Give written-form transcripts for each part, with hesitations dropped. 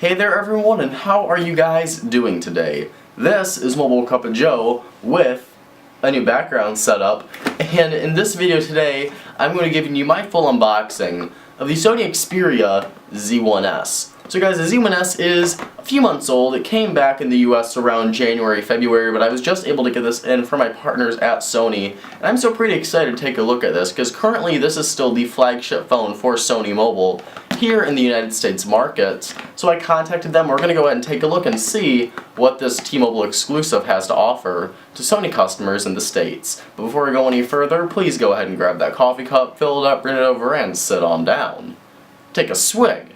Hey there everyone, and how are you guys doing today? This is MobileCupOfJoe with a new background setup, and in this video today I'm going to give you my full unboxing of the Sony Xperia Z1S. So guys, the Z1S is a few months old. It came back in the US around January, February, but I was just able to get this in for my partners at Sony, and I'm so pretty excited to take a look at this because currently this is still the flagship phone for Sony Mobile here in the United States market. So I contacted them. We're going to go ahead and take a look and see what this T-Mobile exclusive has to offer to Sony customers in the States. But before we go any further, please go ahead and grab that coffee cup, fill it up, bring it over, and sit on down. Take a swig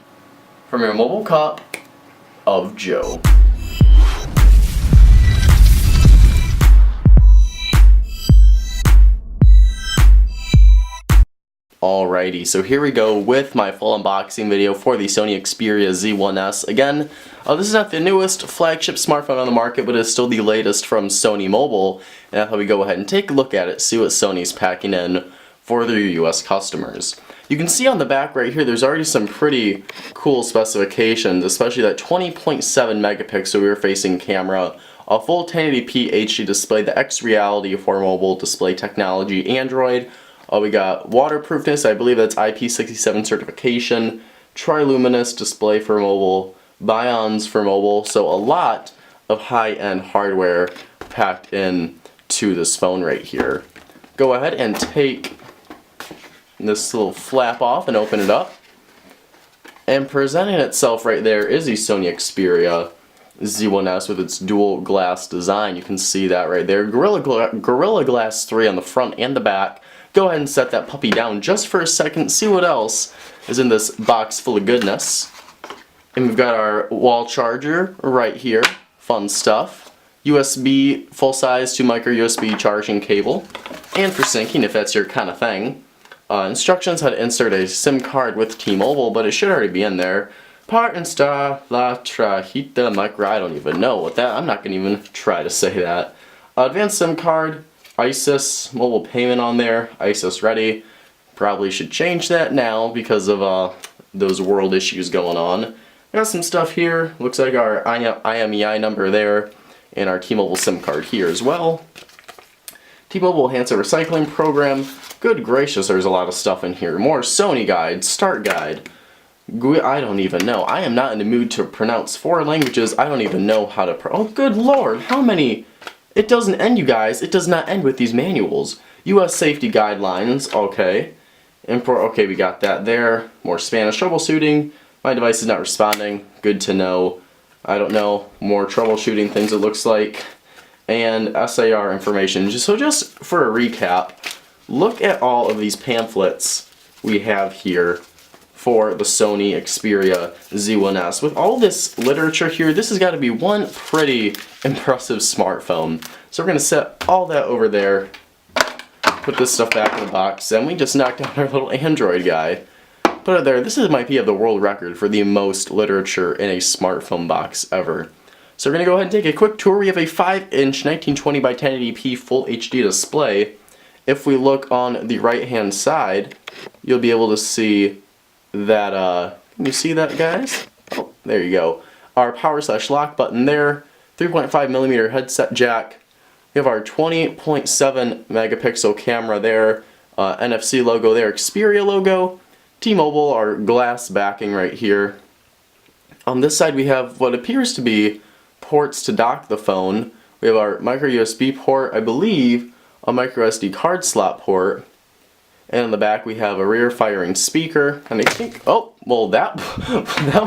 from your Mobile Cup of Joe. Alrighty, so here we go with my full unboxing video for the Sony Xperia Z1S. Again, this is not the newest flagship smartphone on the market, but it's still the latest from Sony Mobile. And I thought we'd go ahead and take a look at it, see what Sony's packing in for their US customers. You can see on the back right here, there's already some pretty cool specifications, especially that 20.7 megapixel rear-facing camera, a full 1080p HD display, the X Reality for mobile display technology, Android. We got waterproofness, I believe that's IP67 certification, triluminous display for mobile, Bions for mobile, so a lot of high-end hardware packed in to this phone right here. Go ahead and take this little flap off and open it up. And presenting itself right there is the Sony Xperia Z1S with its dual glass design. You can see that right there. Gorilla Glass 3 on the front and the back. Go ahead and set that puppy down just for a second, see what else is in this box full of goodness. And we've got our wall charger right here, fun stuff. USB full-size to micro USB charging cable, and for syncing if that's your kind of thing. Instructions how to insert a SIM card with T-Mobile, but it should already be in there. Part install la trajita micro, I don't even know what that, I'm not going to even try to say that. Advanced SIM card. ISIS mobile payment on there, ISIS ready. Probably should change that now because of those world issues going on. Got some stuff here, looks like our IMEI number there, and our T-Mobile SIM card here as well. T-Mobile Handset Recycling Program. Good gracious, there's a lot of stuff in here. More Sony guide, start guide. I don't even know. I am not in the mood to pronounce 4 languages. I don't even know how to oh good lord, how many? It doesn't end, you guys. It does not end with these manuals. U.S. safety guidelines, okay. Import, okay, we got that there. More Spanish troubleshooting. My device is not responding. Good to know. I don't know. More troubleshooting things it looks like. And SAR information. So just for a recap, look at all of these pamphlets we have here for the Sony Xperia Z1S. With all this literature here, this has got to be one pretty impressive smartphone. So we're going to set all that over there, put this stuff back in the box, and we just knocked out our little Android guy. Put it there. This might be the world record for the most literature in a smartphone box ever. So we're going to go ahead and take a quick tour. We have a 5-inch 1920 by 1080p full HD display. If we look on the right-hand side, you'll be able to see that, can you see that, guys? Oh, there you go. Our power/lock button there, 3.5mm headset jack. We have our 20.7 megapixel camera there, NFC logo there, Xperia logo, T-Mobile, our glass backing right here. On this side we have what appears to be ports to dock the phone. We have our micro USB port, I believe a micro SD card slot port. And on the back we have a rear firing speaker, and I think, oh, well that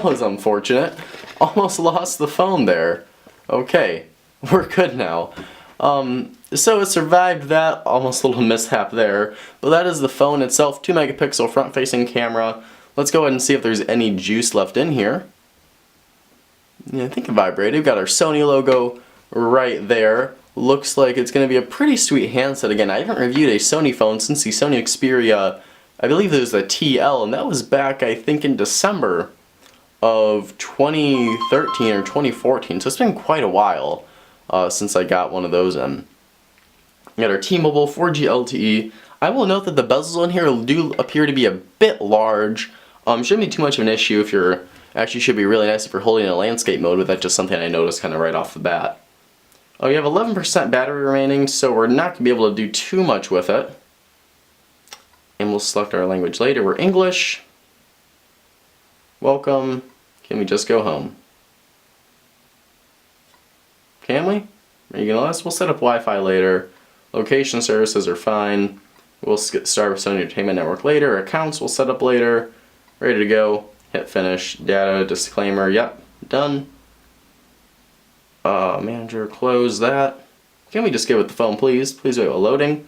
was unfortunate. Almost lost the phone there. Okay, we're good now. So it survived that almost little mishap there. But that is the phone itself, 2 megapixel front facing camera. Let's go ahead and see if there's any juice left in here. Yeah, I think it vibrated. We've got our Sony logo right there. Looks like it's going to be a pretty sweet handset. Again, I haven't reviewed a Sony phone since the Sony Xperia, I believe it was a TL, and that was back, I think, in December of 2013 or 2014, so it's been quite a while since I got one of those in. We got our T-Mobile 4G LTE. I will note that the bezels in here do appear to be a bit large. Shouldn't be too much of an issue if you're Actually should be really nice if you're holding in a landscape mode, but that's just something I noticed kind of right off the bat. Oh, you have 11% battery remaining, so we're not going to be able to do too much with it. And we'll select our language later. We're English. Welcome. Can we just go home? Can we? Are you going to let us? We'll set up Wi-Fi later. Location services are fine. We'll start with Sony Entertainment Network later. Accounts we'll set up later. Ready to go. Hit finish. Data, disclaimer. Yep. Done. Manager, close that. Can we just get with the phone, please? Please wait while loading.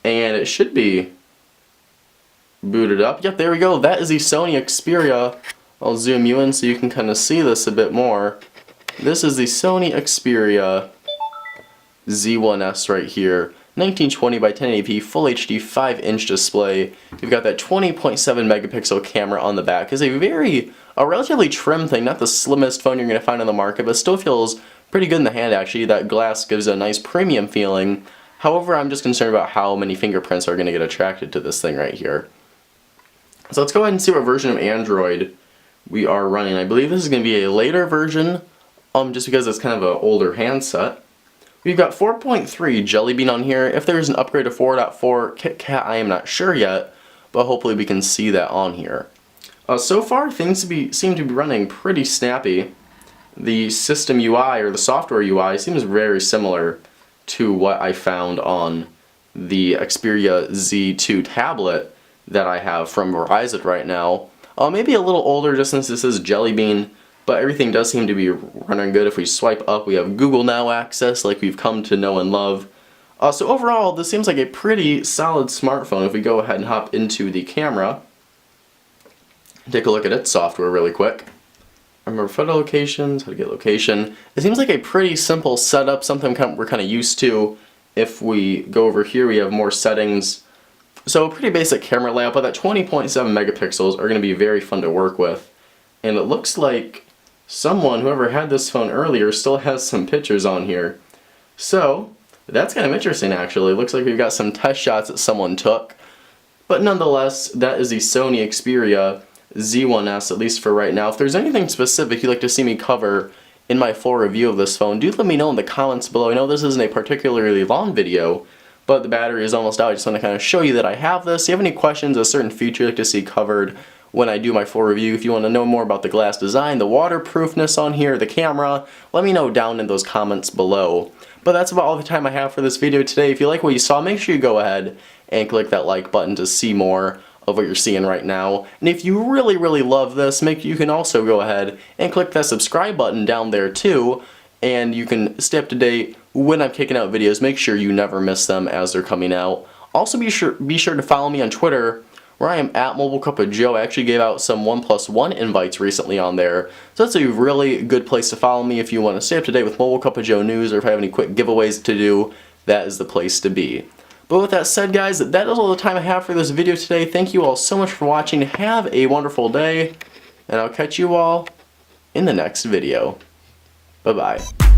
And it should be booted up. Yep, there we go. That is the Sony Xperia. I'll zoom you in so you can kind of see this a bit more. This is the Sony Xperia Z1S right here. 1920 by 1080p Full HD 5-inch display. You've got that 20.7 megapixel camera on the back. It's a relatively trim thing, not the slimmest phone you're going to find on the market, but still feels pretty good in the hand actually. That glass gives a nice premium feeling. However, I'm just concerned about how many fingerprints are going to get attracted to this thing right here. So let's go ahead and see what version of Android we are running. I believe this is going to be a later version, just because it's kind of an older handset. We've got 4.3 Jelly Bean on here. If there's an upgrade to 4.4 KitKat, I am not sure yet, but hopefully we can see that on here. So far, things seem to be running pretty snappy. The system UI, or the software UI, seems very similar to what I found on the Xperia Z2 tablet that I have from Verizon right now. Maybe a little older just since this is Jelly Bean, but everything does seem to be running good. If we swipe up, we have Google Now access like we've come to know and love. So overall, this seems like a pretty solid smartphone. If we go ahead and hop into the camera, take a look at its software really quick. Remember photo locations, how to get location. It seems like a pretty simple setup, something we're kind of used to. If we go over here, we have more settings. So a pretty basic camera layout, but that 20.7 megapixels are going to be very fun to work with. And it looks like whoever had this phone earlier, still has some pictures on here. So that's kind of interesting actually. It looks like we've got some test shots that someone took. But nonetheless, that is the Sony Xperia Z1S, at least for right now. If there's anything specific you'd like to see me cover in my full review of this phone, do let me know in the comments below. I know this isn't a particularly long video, but the battery is almost out. I just want to kind of show you that I have this. If you have any questions, a certain feature you'd like to see covered when I do my full review, if you want to know more about the glass design, the waterproofness on here, the camera, let me know down in those comments below. But that's about all the time I have for this video today. If you like what you saw, make sure you go ahead and click that like button to see more of what you're seeing right now. And if you really, really love this, you can also go ahead and click that subscribe button down there too, and you can stay up to date when I'm kicking out videos. Make sure you never miss them as they're coming out. Also be sure to follow me on Twitter, where I am at MobileCupOfJoe. I actually gave out some 1+1 invites recently on there. So that's a really good place to follow me if you want to stay up to date with MobileCupOfJoe news, or if I have any quick giveaways to do, that is the place to be. But with that said, guys, that is all the time I have for this video today. Thank you all so much for watching. Have a wonderful day, and I'll catch you all in the next video. Bye-bye.